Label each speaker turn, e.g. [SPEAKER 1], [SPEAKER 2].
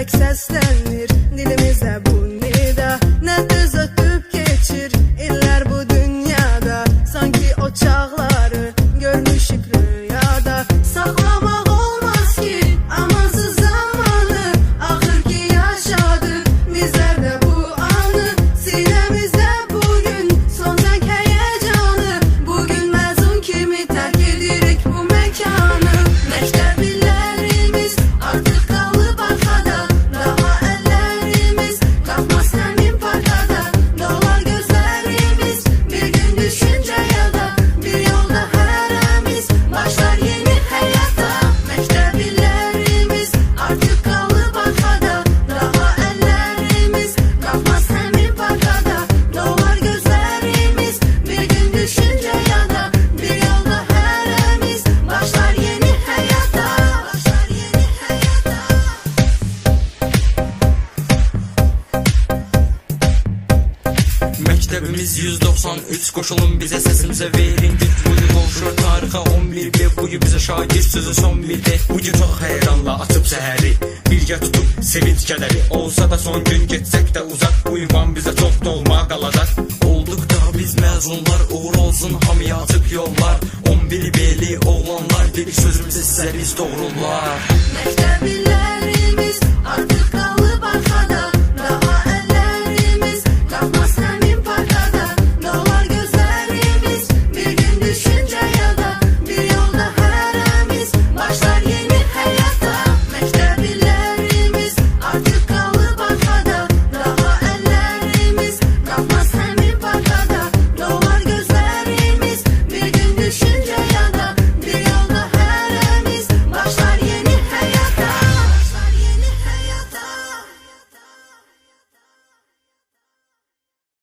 [SPEAKER 1] Tek səslənir dilimizdə bu nida. Nə düz ötüb keçir illər bu dünyada. Sanki o çağları görmüşük rüyada. Saxlamaq olmaz ki amansız zamanı. Axır ki yaşadık bizlər də bu anı. Sinəmizdə bugün son zəng həyəcanı. Bugün məzun kimi tərk edirik bu məkanı. Məktəb illərimiz artıq qalıb arxada. Daha əllərimiz qalxmaz həmin parkada. Dolar gözlərimiz bir gün düşüncə yada. Bir yolda hərəmiz başlar yeni həyata. Məktəb illərimiz artıq qalıb arxada. Daha əllərimiz qalxmaz həmin parkada. Dolar gözlərimiz bir gün düşüncə yada. Bir yolda hərəmiz başlar yeni həyata. Başlar yeni həyata.
[SPEAKER 2] Məktəbimiz 193 qoşulun bizə səsimizə verin güc. Bugün qovuşur tarixə 11B. Bugün bizə şagird sözü son bildi. Bugün çox həyranla açıb səhəri. Birgə tutub sevinç kədəri. Olsa da son gün getsək də uzaq. Bu ünvan bizə çox dolma qalacaq. Olduq da biz məzunlar. Uğur olsun hamıya açıq yollar. 11B'li oğlanlar dedik sözümüzə sizə biz doğrular.